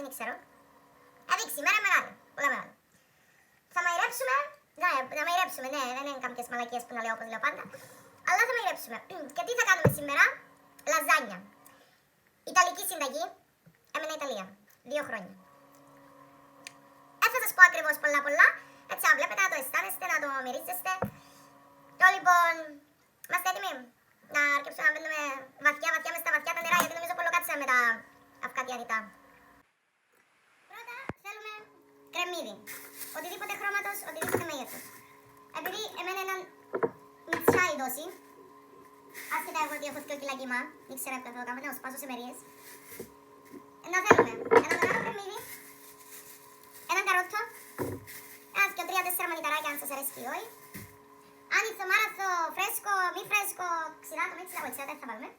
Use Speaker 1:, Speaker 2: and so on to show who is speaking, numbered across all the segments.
Speaker 1: δεν ξέρω. Αδείξει, μέρα μεγάλη, πολλά μεγάλη. Θα μαϊρέψουμε, ναι, δεν είναι κάποιες μαλακίες που να λέω όπως λέω πάντα. Αλλά θα μαϊρέψουμε. Και τι θα κάνουμε σήμερα? Λαζάνια. Ιταλική συνταγή, έμενα Ιταλία, 2 χρόνια. Θα σας πω ακριβώς πολλά, έτσι να βλέπετε, να το αισθάνεστε, να το μυρίζεστε. Το λοιπόν, είμαστε έτοιμοι να αρκέψουμε να μπαίνουμε βαθιά μες στα βαθιά τα νερά, γιατί νομίζω πολλοκάτσαμε με τα αυκά διαρρητά. Πρώτα θέλουμε κρεμμύδι, οτιδήποτε χρώματος, οτιδήποτε μέγεθος. Επειδή εμένα είναι μητσιά η δόση, άσχετα εγώ ότι έχω 2 κιλά κύμα, δεν ξέρω αν θα το κάνω, να σπάσω σε μερίες. Να θέλουμε ένα μεγάλο κρεμμύδι, έναν καρότο, ένας και 3-4 μανιταράκια αν σας αρέσει και όχι. Άνοιξο, μάραθο, φρέσκο, μη φρέσκο, ξηράτο, μη ξηράτο, θα βάλουμε.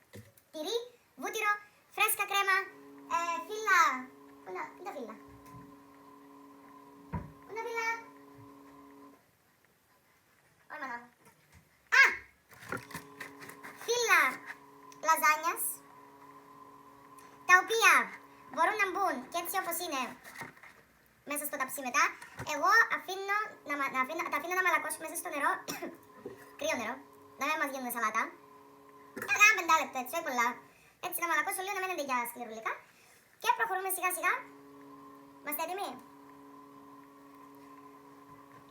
Speaker 1: Τυρί, βούτυρο, φρέσκα κρέμα, φύλλα. Πού είναι τα φύλλα? Πού είναι τα φύλλα? Όχι μάνα. Α! Φύλλα λαζάνιας, τα οποία μπορούν να μπουν και έτσι όπως είναι μέσα στο ταψί μετά. Εγώ τα αφήνω να μαλακώσουν μέσα στο νερό, κρύο νερό, να μην μας γίνουν σαλάτα. Και θα κάνουμε 5 λεπτά, έτσι, όχι πολλά. Έτσι να μαλακώσω λίγο, να μένετε για σκληρουλικά. Και προχωρούμε σιγά σιγά. Είμαστε έτοιμοι?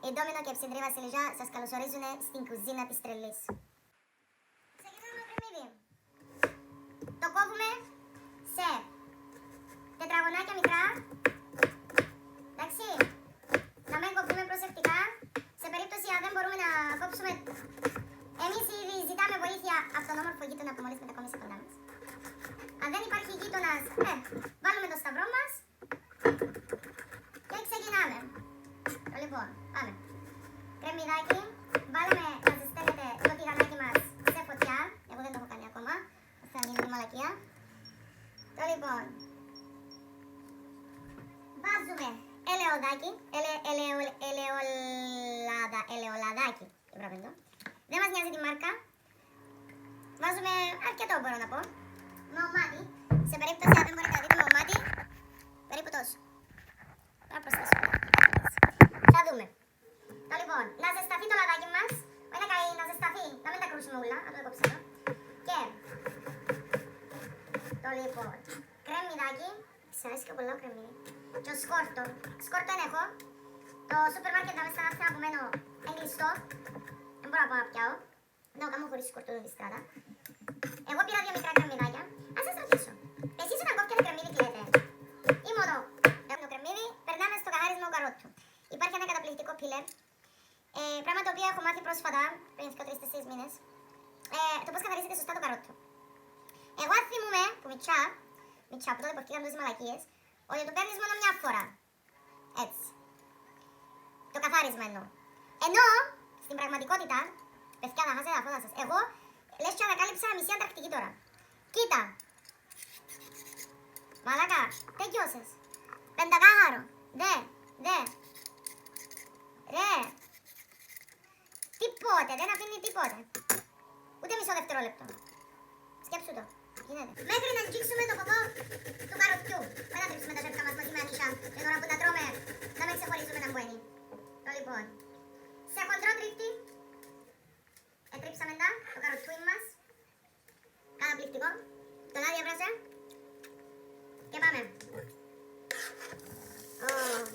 Speaker 1: Η Ντόμινο και η Ψυντρή Βασιλιζιά σας καλωσορίζουν στην κουζίνα της τρελής. Ξεκινάμε το κρεμμύδι. Το κόβουμε σε τετραγωνάκια μικρά. Εντάξει, να μην κόβουμε προσεκτικά. Σε περίπτωση αν δεν μπορούμε να κόψουμε, εμείς ήδη ζητάμε βοήθεια από τον όμορφο γείτονα που μόλις μετακόμισε κοντά μας. Αν δεν υπάρχει γείτονας, βάλουμε το σταυρό μας και ξεκινάμε. Λοιπόν, πάμε. Κρεμμυδάκι, βάλουμε να ζεσταίνεται το τηγανάκι μας σε φωτιά. Εγώ δεν το έχω κάνει ακόμα, θα γίνει μαλακία. Το λοιπόν, βάζουμε ελαιοδάκι, ελαιολαδάκι, δεν μας νοιάζει τη μάρκα. Βάζουμε αρκετό μπορώ να πω. Μαομάτι, σε περίπτωση αν δεν μπορείτε να δείτε μαομάτι, περίπου τόσο. Θα προσθέσω. Θα δούμε. Το λοιπόν, να ζεσταθεί το λαδάκι μας, όχι να ζεσταθεί, να μην τα κρούσουμε ούλα, να το κόψουμε. Και το λοιπόν, κρεμμυδάκι, σας αρέσει και πολλά κρεμμύδι. Και ο σκόρτο, σκόρτο δεν έχω. Το σούπερ μάρκετ να με στανάστε να απομένω εγκλειστό. Δεν μπορώ να πάω να πιάω. Δεν το κάνω χωρίς σκόρτο το διστράτα. Εγώ πήρα 2 μικρά κρεμμυδάκια. Ας σας ρωτήσω, εσείς όταν κόφτετε κρεμμύδι τι λέτε? Ή μόνο το κρεμμύδι περνάμε στο καθάρισμα καρότου. Υπάρχει ένα καταπληκτικό πίλερ. Πράγμα το οποίο έχω μάθει πρόσφατα, πριν 3-4 μήνες. Το πώς καθαρίζετε σωστά το καρότο. Εγώ θυμούμαι που μητσά από τότε που έφτιαξαν τόσες μαλακίες, ότι το παίρνεις μόνο μια φορά. Έτσι. Το καθάρισμα εννοώ. Ενώ, στην πραγματικότητα, παιδιά θα χάσετε τα φώτα σας. Εγώ, λες και ανακάλυψα μισή Ανταρκτική τώρα. Κοίτα. Μαλάκα, τελειώσες. Πεντακάχαρο. Δε. Ρε. Τίποτε, δεν αφήνει τίποτε. Ούτε μισό δευτερόλεπτο. Σκέψου το. Γίνεται. Μέχρι να αγγίξουμε το ποτό του καροτιού. Δεν θα τρίψουμε τα σέρκα μας μαζί με ανίσια. Την ώρα που τα τρώμε, να μην ξεχωρίζουμε τα μπουένι. Το λοιπόν. Σε χοντρό τρίφτη. Ετρίψαμε το καροτιούι μας. Καταπληκτικό. Το λάδι έβρασε. Και πάμε.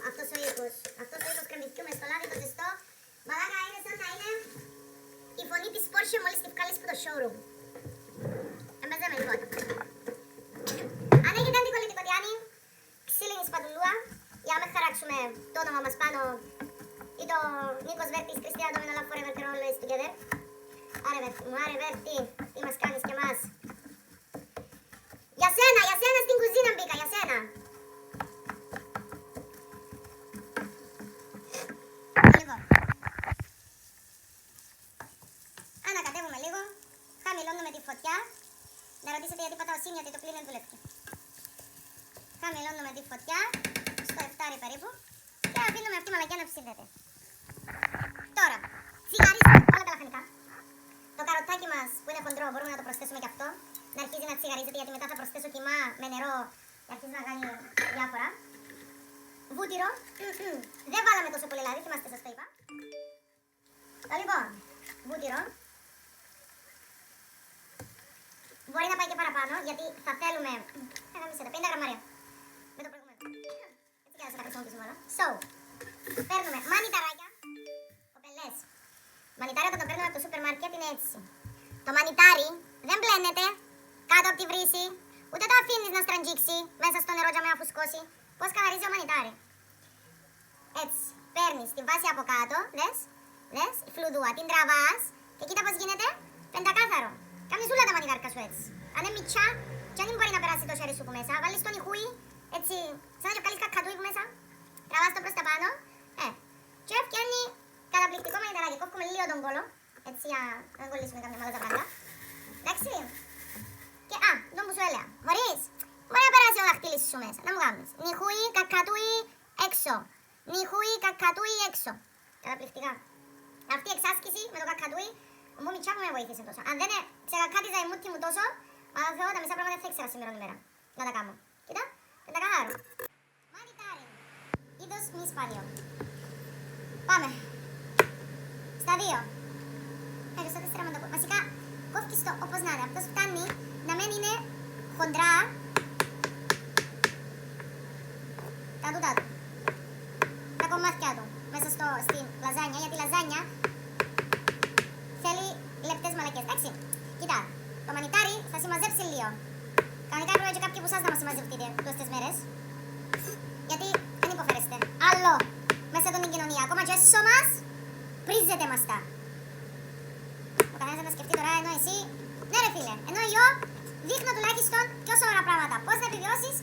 Speaker 1: Αυτός ο ήχος κρεμμυδιού μες στο λάδι, το ζεστό. Μαλάκα είναι σαν να είναι η φωνή της Porsche μόλις τη βγάλεις από το showroom. Εμπέζαμε λοιπόν. Αν έχετε αντικολλητικοτιάνη, ξύλινη σπατουλούα, για να μην χαράξουμε το όνομα μας πάνω ή το Νίκος Βέρτης, Κριστίνα Ντόμινο, Love Forever and Always Together. Άρε Βέρτη μου, άρε Βέρτη, τι μας κάνεις και εμάς. Για σένα στην κουζίνα μπήκα, για σένα. Λοιπόν, ανακατεύουμε λίγο, χαμηλώνουμε τη φωτιά. Να ρωτήσετε γιατί πατάω σύν, γιατί το πλήν δεν δουλεύει. Χαμηλώνουμε τη φωτιά, στο 7 περίπου, και αφήνουμε αυτή η μαλακιά να ψήνεται. Τώρα, τσιγαρίσαμε όλα τα λαχανικά. Το καροτάκι μας που είναι χοντρό μπορούμε να το προσθέσουμε και αυτό. Να αρχίζει να τσιγαρίζεται, γιατί μετά θα προσθέσω κιμά με νερό και αρχίζει να κάνει διάφορα. Βούτυρο. Δεν βάλαμε τόσο πολύ λάδι, θυμάστε σας το είπα. Λοιπόν, βούτυρο. Μπορεί να πάει και παραπάνω, γιατί θα θέλουμε... Ένα μισό, 50 γραμμάρια. Με το προηγούμενο. Έτσι κι άλλως θα τα χρησιμοποιήσουμε όλα. So, παίρνουμε μανιταράκια. Κοπελές. Μανιτάρι όταν το παίρνουμε από το σούπερ μάρκετ είναι έτσι. Το μανιτάρι δεν μπλένεται κάτω από τη βρύση, ούτε το αφήνεις να στραντζίξει μέσα στο νερό για να φουσκώσει. Πώς καθαρίζει ο μανιτάρι. Έτσι. Παίρνεις τη βάση από κάτω, δες, η φλουδούα, την τραβάς και κοίτα πώς γίνεται πεντακάθαρο. Κάνεις όλα τα μανιτάρικα σου έτσι. Αν είναι μητσά και αν δεν μπορεί να περάσει το χέρι σου που μέσα, βάλεις τον ηχούι, έτσι, σαν να βγάλεις κακατούι που μέσα, τραβάς το προς τα πάνω, και φτιάχνει καταπληκτικό μανιταράκι. Κόφουμε λίγο τον κόλο, έτσι για να δεν κολλήσουμε καμιά μαλάτα πράγματα. Εντάξει. Και τον που σου έλεγα, μπορεί να περάσει ο δαχτύλις σου μέσα, να μου κάνεις. Νιχούι, κακατούι, έξω. Νιχούι, κακατούι, έξω. Καταπληκτικά. Αυτή η εξάσκηση με το κακατούι, μου μητσά που με βοήθησε τόσο. Αν δεν ξεκακάτιζα η μούτη μου τόσο, αλλά Θεό, τα μισά πράγματα δεν θα ήξερα σήμερα ημέρα. Να τα κάνω. Κοίτα, δεν τα καθάρω. Μανιτάρι. Είδος μη σπάνιο. Πάμε. Στα 2. Στα 4 με το πω. Βασικά, κόφκεις το όπως να είναι. Αυτός φτάνει να μην είναι χοντρά. Τα τούτα του. Τα κομμάτια του. Μέσα στην λαζάνια. Γιατί η λαζάνια θέλει λεπτές μαλακές. Εντάξει. Κοίτα. Το μανιτάρι θα συμμαζέψει λίγο. Κανονικά έπρεπε και κάποιοι που σας να μας συμμαζευτείτε τόσες μέρες. Γιατί δεν υποφέρεστε. Άλλο. Μέσα από την κοινωνία. Ακόμα και έσω μας πρίζετε μας τα. Ο καθένας θα τα σκεφτεί τώρα ενώ εσύ. Ναι ρε φίλε. Ενώ εγώ δείχνω τουλάχιστον πιο σοβαρά πράγματα. Πώς να επιβιώσεις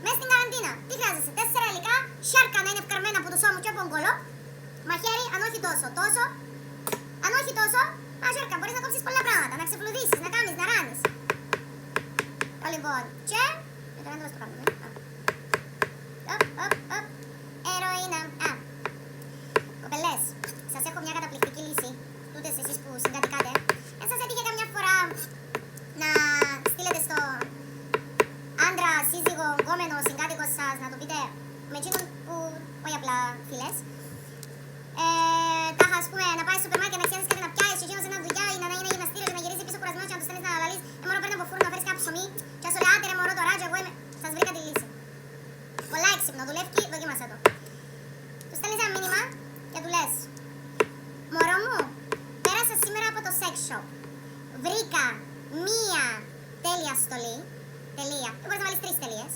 Speaker 1: μέσα στην καραντίνα. Τι χρειάζεσαι. 4 υλικά. Σάρκα να είναι ευκαρμένα από το σώμα και από ογκολό. Μαχαίρι, αν όχι τόσο. Αν όχι τόσο. Σάρκα, μπορείς να κόψεις πολλά πράγματα. Να ξεφλουδίσεις, να κάνεις, να ράνεις. Λοιπόν, και... Τώρα δεν το κάνουμε. Ερωίνα. Κοπελές, σας έχω μια καταπληκτική λύση. Τούτες εσείς που συγκατοικάτε. Σας έτυχε καμιά φορά να στείλετε στο άντρα, σύζυγο, γκόμενο, συγκάτοικο σας, να το πείτε με εκείνον που, όχι απλά φίλες. Τάχα, ας πούμε, να πάει στο σούπερ μάρκετ να ξέρεις κάτι να πιάσεις και εκείνος ένα δουλειά ή να είναι γυμναστήριο και να γυρίσει πίσω κουρασμένος και να του στέλνεις να αναλύσεις. Μόνο παίρνει από φούρνο να φέρεις κάποιο ψωμί και να σου λέει, άντε ρε μωρό τώρα και εγώ είμαι. Σας βρήκα τη λύση. Πολλά έξυπνο, δουλεύει, δοκίμασα το. Του στέλνεις ένα μήνυμα και του λες, μωρό μου, πέρασα σήμερα από το sex shop. Βρήκα μία τέλεια στολή. Τελεία. Ή μπορείς να βάλεις 3 τελείες.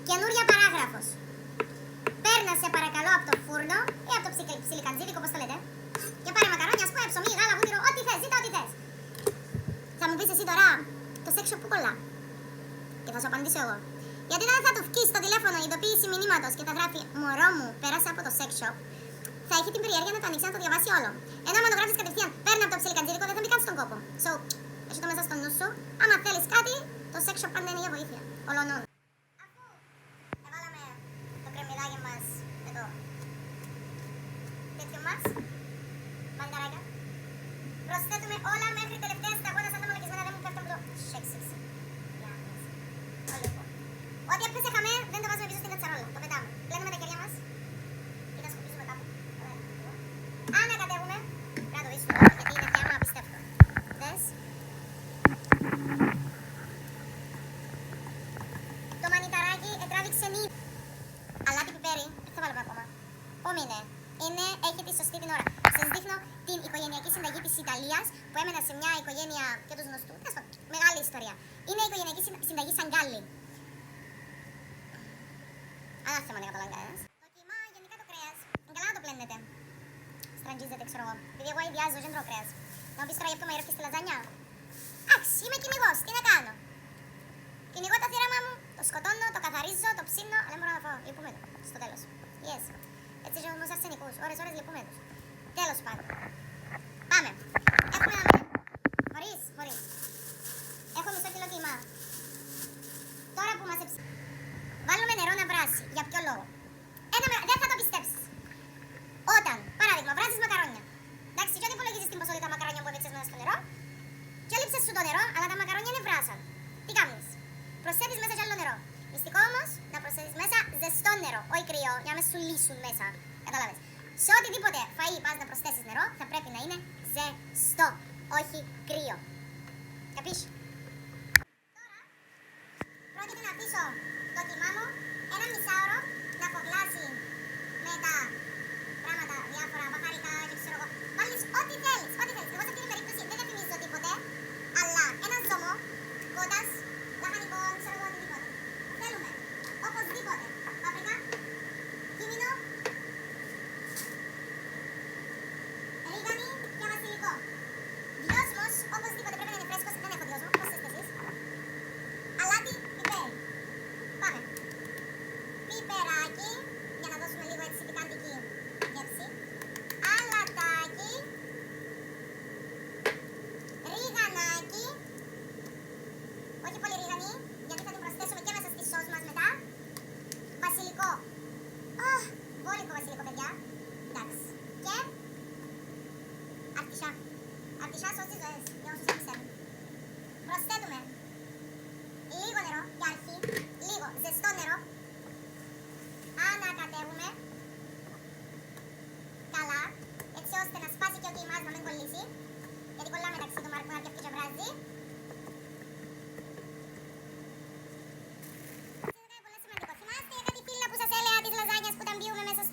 Speaker 1: Καινούρια παράγραφος. Παίρνα σε παρακαλώ από το φούρνο ή από το ψιλικαντζίδικο, όπως το λέτε. Και πάρε μακαρόνια, ας πούμε, ψωμί, γάλα, βούτυρο, ό,τι θες, ζήτα ό,τι θες. Θα μου πεις εσύ τώρα, το sex shop που κολλά. Και θα σου απαντήσω εγώ. Γιατί όταν θα του βγει στο τηλέφωνο η ειδοποίηση μηνύματος και θα γράφει μωρό μου, πέρασα από το sex shop, θα έχει την περιέργεια να το ανοίξει να το διαβάσει όλο. Ενώ άμα το γράφεις κατευθείαν, παίρνει από το ψιλικαντζίδικο, δεν θα μπει καν στον κόπο. So, έχει το μέσα στο νου σου. Άμα θέλεις κάτι, το sex shop πάντα είναι για βοήθεια. Ολονών. Αφού έβαλαμε το κρεμμυδάκι μας με το τέτοιο μας, μανταράκια, προσθέτουμε όλα μέχρι τελευταία σταγόνα σαν τα μαλακισμένα δεν μου πέφτουν από το σεξ. Ό,τι έπαιζε χαμέ δεν το βάζουμε πίσω στην κατσαρόλα. Το πετάμε. Πλένουμε τα κεριά μας ή τα σκουπίζουμε κάπου. Ανακατεύουμε. Πρέπει να το βήσουμε γιατί είναι φτιάμα απίστευτο. Δες. Το μανιταράκι τράβηξε νύχτα. Αλλά την πιπέρι, θα βάλουμε ακόμα. Πόμινε. Έχει τη σωστή την ώρα. Σας δείχνω την οικογενειακή συνταγή της Ιταλίας που έμενα σε μια οικογένεια και τους γνωστού. Μεγάλη ιστορία. Είναι η οικογενειακή συνταγή Σαγκάλι. Ανάθεμα δεν καταλάβει κανένας. Το κιμά, γενικά το κρέας. Καλά να το πλένετε. Στραγγίζετε, ξέρω εγώ. Επειδή εγώ ιδιάζω, δεν τρώω κρέας. Να μου πεις τώρα γι' αυτό μαγειρεύκεις τη λαζάνια. Εντάξει, είμαι κυνηγός, τι να κάνω. Κυνηγώ το θύραμα μου, το σκοτώνω, το καθαρίζω, το ψήνω, αλλά δεν μπορώ να φάω. Λυπούμε το, στο τέλος. Yes. Έτσι ζω όμως αρσενικούς, ώρες λυπούμε τους. Τέλος πάντων. Πάμε. Έχουμε ένα μήνυμα. Χωρίς. Έχω μισό κιλό κιμά. Τώρα που μας βάλουμε νερό να βράσει. Για ποιο λόγο. Δεν θα το πιστέψεις. Όταν, παράδειγμα, βράζεις μακαρόνια. Εντάξει, και όταν υπολογίζεις την ποσότητα μακαρόνια που έβηξες μέσα στο νερό, και έλειψες σου το νερό, αλλά τα μακαρόνια είναι βράσαν. Τι κάνεις. Προσθέτεις μέσα κι άλλο νερό. Μυστικό όμως, να προσθέτεις μέσα ζεστό νερό, όχι κρύο, για να με σου λύσουν. Σε οτιδήποτε φαΐ πας να προσθέσεις νερό, θα πρέπει να είναι ζεστό, όχι κρύο. Καπείς? Τώρα, πρόκειται να αφήσω το κιμά μου ένα μισάωρο να κοκλάσει με τα πράγματα διάφορα, μπαχαρικά και ξέρω εγώ. Βάλεις ό,τι θέλεις, ό,τι θέλεις. Εγώ σε αυτή την περίπτωση δεν διαφημίζω τίποτε, αλλά ένα ζώμο, κότας, λαχανικό, ξέρω εγώ οτιδήποτε. Θέλουμε, οπωσδήποτε, παπρικά, κίμινο, ρίγανη και βασιλικό. Δυόσμος, οπωσδήποτε πρέπει να είναι φρέσκος, δεν έχω δυόσμο, πώς είστε εσείς. Αλάτι, πιπέρι. Πάμε. Πιπεράκι, για να δώσουμε λίγο έτσι πικάντικη γεύση. Αλατάκι. Ρίγανάκι. Όχι πολύ ρίγανη, γιατί θα την προσθέσουμε και μέσα στη σως μας μετά. Βασιλικό. Βόλικο βασιλικό, παιδιά. Εντάξει. Και αρτισά. Αρτισά σως τις ζωές, για όσους δεν ξέρουν. Προσθέτουμε λίγο νερό για αρχή, λίγο ζεστό νερό. Ανακατεύουμε καλά, έτσι ώστε να σπάσει και ο κιμάς να μην κολλήσει, γιατί κολλά μεταξύ του Μάρκου να πιεύει και βράζει. Είναι πολύ σημαντικό. Θυμάστε κάτι φύλλα που σας έλεγα της λαζάνιας που τα μπιούμε μέσα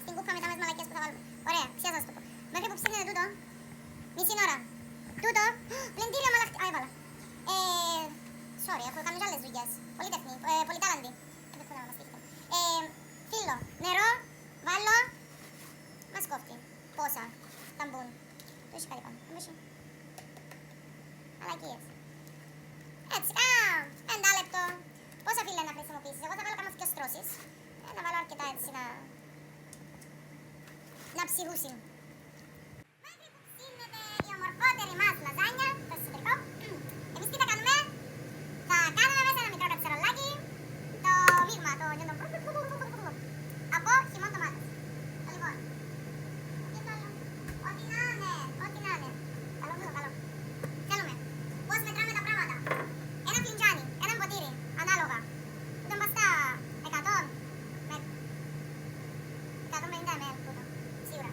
Speaker 1: στην κούπα μετά με τις μαλακίες που θα βάλουμε. Ωραία, ποια σας το πω. Μέχρι που ψήνεται τούτο, μισή ώρα. Τούτο, πλυντήριο μαλαχτή. Έβαλα. Sorry, έχω κάνει άλλες δουλειές. Πολύ τεχνή, πολύ τάλαντη. Δεν ξέρω να μας τύχετε. Φύλλο, νερό, βάλω, μας κόφτει. Πόσα, ταμπούν. Το έχει κάτι πάνω, το έχει. Αλακίες. Έτσι, ένα λεπτό. Πόσα φύλλα να χρησιμοποιήσεις, εγώ θα βάλω κάνα δυο στρώσεις. Να βάλω αρκετά έτσι να ψυχούσει. Μέχρι που ψήνεται η ομορφότερη μας λαζάνια, το εσωτερικό, εμείς τι θα κάνουμε? Θα κάνουμε μέσα ένα μικρό κατσαρολάκι το μείγμα, το από χυμών ντομάτες. Λοιπόν, ό,τι να είναι, ό,τι να είναι. Καλό μήλο, καλό. Θέλουμε, πώς μετράμε τα πράγματα. Ένα φλιντζάνι, ένα ποτήρι, ανάλογα. Ούτε μπαστά 100 με 150 ml τούτο, σίγουρα.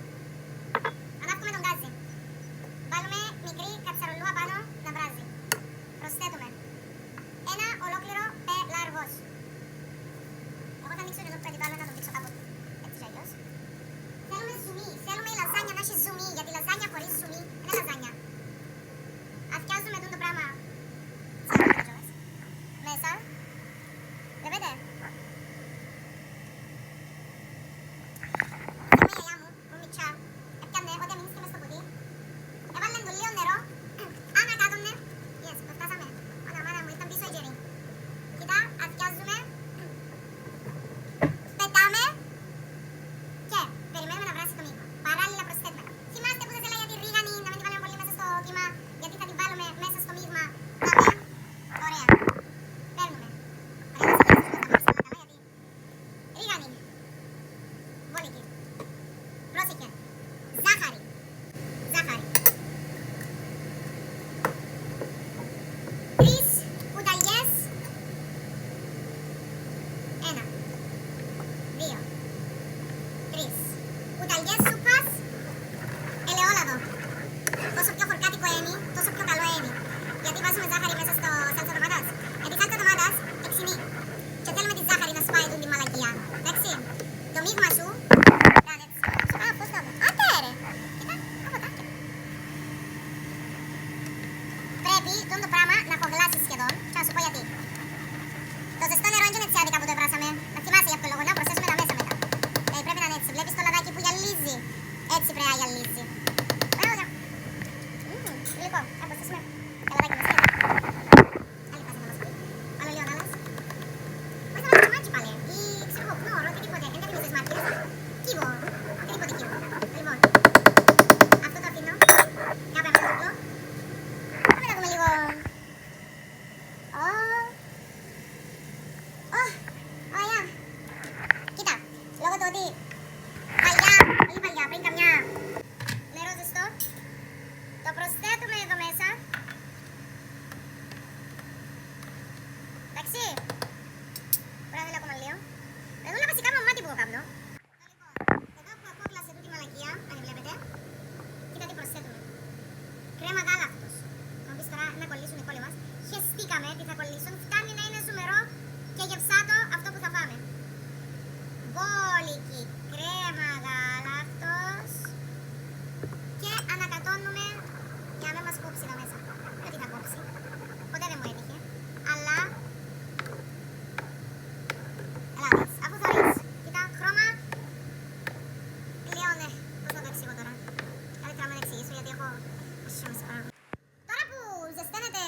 Speaker 1: Τώρα που ζεσταίνεται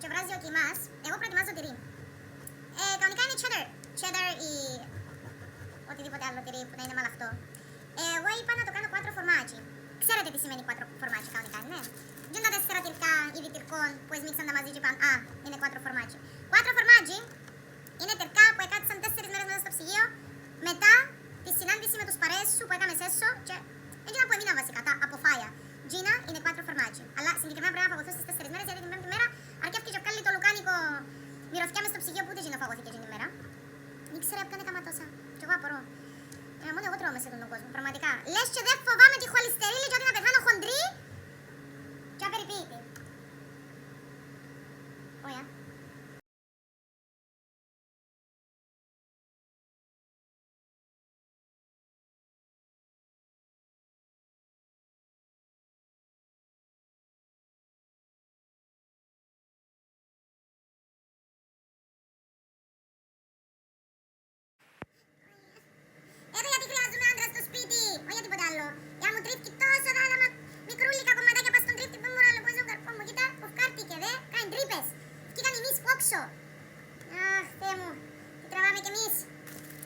Speaker 1: και βράζει ο κιμάς, εγώ προετοιμάζω τυρί. Κανονικά είναι cheddar. Cheddar ή οτιδήποτε άλλο τυρί που να είναι μαλαχτό. Εγώ είπα να το κάνω 4 formaggi. Ξέρετε τι σημαίνει 4 formaggi κανονικά, ναι. Γίνονται 4 τυρκά είδη τυρκών που έσμιξαν μαζί και είπαν «Α, είναι 4 formaggi». 4 formaggi είναι τυρκά που έκατσαν 4 μέρες μέσα στο ψυγείο μετά τη συνάντηση με τους παρέες σου που έκαμε σέσο και έγινα που έμειναν βασικά, τα αποφάια. Gina είναι 4 formaggi. Αλλά συγκεκριμένα πρέπει να φαγωθούν στις 4 μέρες γιατί την 5η μέρα αρκεύει και βγάλει το λουκάνικο μυρωθιά μες στο ψυγείο που ούτε Gina φαγωθήκε την ημέρα. Δεν ξέρω, έπιανε καματόσα. Κι εγώ απορώ. Μόνο εγώ τρώω μέσα σε τον κόσμο, πραγματικά. Λες και δεν φοβάμαι τη χολυστερίνη και ότι να πεθάνω χοντρή και απεριποίητη. Ωραία. Εδώ γιατί χρειάζομαι άντρα στο σπίτι, όχι για τίποτα άλλο. Για να μου τρίφκει τόσο τα άλλα μικρούλικα κομματάκια πας στον τρίφτη που μου ρόλο στον καρπό μου. Κοίτα, που φκάρτηκε δε, κάνει τρύπες. Και ήταν εμείς πόξο. Αχ, Θεέ μου, τι τραβάμε κι εμείς.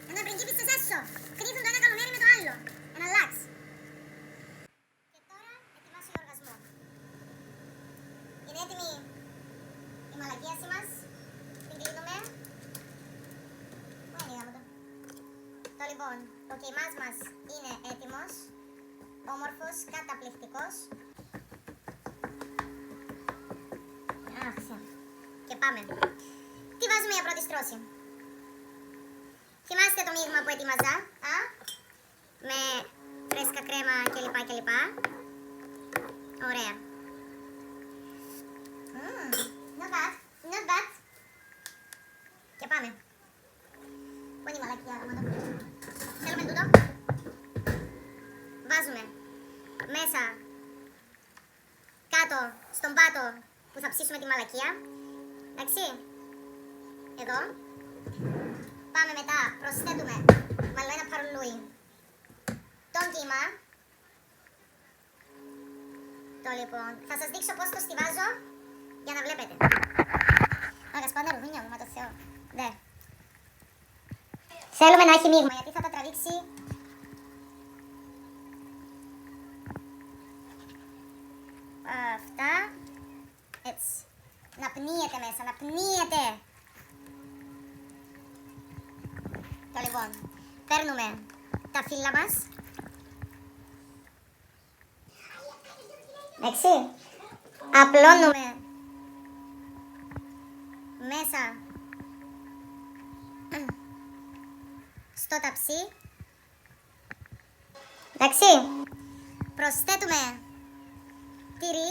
Speaker 1: Ενώ πριν κύπεις στο σέσο, κνήθουν το ένα καλομέρι με το άλλο. Ένα λάξ. Και τώρα ετοιμάσω για οργασμό. Είναι έτοιμη η μαλακίαση μας. Την κλείνουμε. Πού είναι η γάμο το. Το λοιπόν, ο κεϊμάς μας είναι έτοιμος, όμορφος, καταπληκτικός. Αχ, και πάμε. Τι βάζουμε για πρώτη στρώση. Θυμάστε το μείγμα που ετοίμαζα, με φρέσκα κρέμα κλπ. Κλπ. Ωραία. Not bad, not bad. Και πάμε. Πού είναι η μαλακιά, γαμάτο. Θέλουμε τούτο. Βάζουμε μέσα, κάτω, στον πάτο που θα ψήσουμε τη μαλακία. Εντάξει. Εδώ. Πάμε μετά, προσθέτουμε μάλλον ένα παρολούι τον κύμα. Το λοιπόν, θα σας δείξω πώς το στιβάζω για να βλέπετε. Άρα σπάνε ρουδούνια μου, μα το Θεό. Δε. Θέλουμε να έχει μείγμα γιατί θα τα τραβήξει αυτά. Έτσι. Να πνίεται μέσα, να πνίεται. Το λοιπόν, παίρνουμε τα φύλλα μας. Εντάξει. Απλώνουμε μέσα στο ταψί. Εντάξει. Προσθέτουμε τυρί.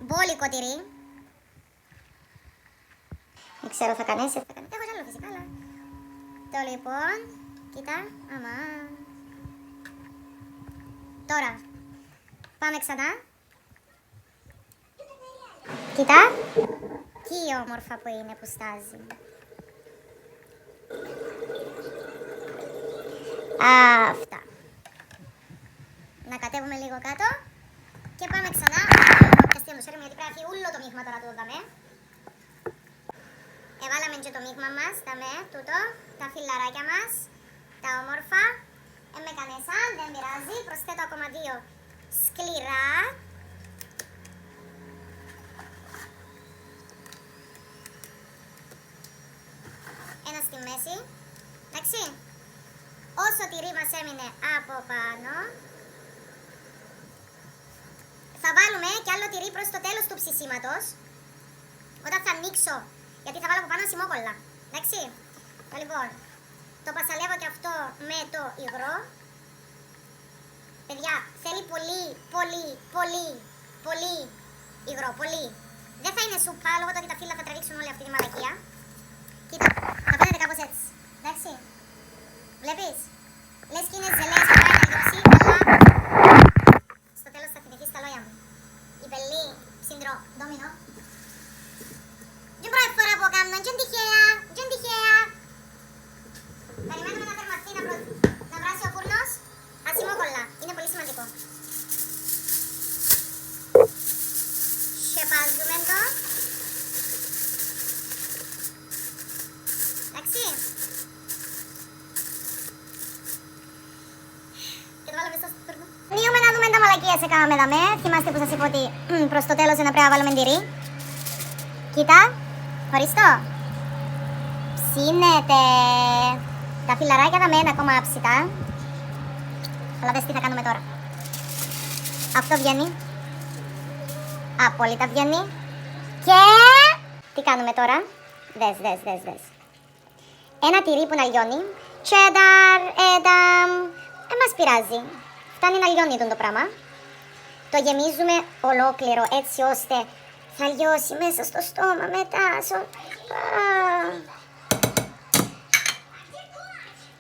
Speaker 1: Μπόλικο τυρί. Δεν ξέρω, θα κανέσει, θα κανέσει. Έχω κι άλλο φυσικά, αλλά... Το λοιπόν, κοίτα, αμά. Τώρα, πάμε ξανά. Κοίτα. Τι όμορφα που είναι που στάζει. Αυτά. Να κατέβουμε λίγο κάτω και πάμε ξανά. Καστία μου σέρουμε γιατί πρέπει να φύγει όλο το μείγμα τώρα του δαμε. Εβάλαμε και το μείγμα μας, δαμε, τούτο, τα φιλαράκια μας, τα όμορφα. Με κανέσαν, δεν πειράζει, προσθέτω ακόμα 2 σκληρά. Ένα στη μέση, εντάξει. Όσο τυρί μας έμεινε από πάνω, θα βάλουμε κι άλλο τυρί προς το τέλος του ψησίματος, όταν θα ανοίξω, γιατί θα βάλω από πάνω σημόκολλα, εντάξει. Λοιπόν, το πασαλεύω και αυτό με το υγρό. Παιδιά, θέλει πολύ υγρό, πολύ. Δεν θα είναι σούπα, λόγω του ότι τα φύλλα θα τραβήξουν όλη αυτή τη μαλακία. Κοίτα, θα φαίνεται κάπως έτσι, εντάξει. Βλέπεις, λες και είναι ζελές που πάει να λιώσει, αλλά στο τέλος θα θυμηθείς τα λόγια μου. Η πελή ψυντρό, ντόμινο. Δεν πρώτη φορά που κάνω, δεν τυχαία. Περιμένουμε να θερμαθεί, να βράσει ο φούρνος. Ασημόκολλα, είναι πολύ σημαντικό. βάλω μέσα στο φούρνο. Λύουμε να δούμε τα μαλακίες σε κάναμε δαμέ. Θυμάστε που σας είπα ότι προς το τέλος να πρέπει να βάλουμε τυρί. Κοίτα, χωριστό. Ψήνεται. Τα φιλαράκια δαμέ είναι ακόμα άψητα. Αλλά δες τι θα κάνουμε τώρα. Αυτό βγαίνει. Απόλυτα βγαίνει. Και τι κάνουμε τώρα. Δες. Ένα τυρί που να λιώνει. Cheddar, edam. Μας πειράζει. Φτάνει να λιώνει το πράγμα. Το γεμίζουμε ολόκληρο έτσι ώστε θα λιώσει μέσα στο στόμα μετά.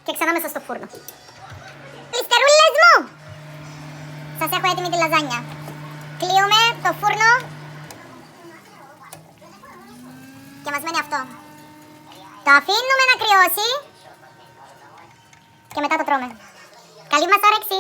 Speaker 1: Και ξανά μέσα στο φούρνο. Λιστερούλες μου! Σας έχω έτοιμη τη λαζάνια. Κλείουμε το φούρνο. Και μας μένει αυτό. Το αφήνουμε να κρυώσει. Και μετά το τρώμε. Καλή μας όρεξη!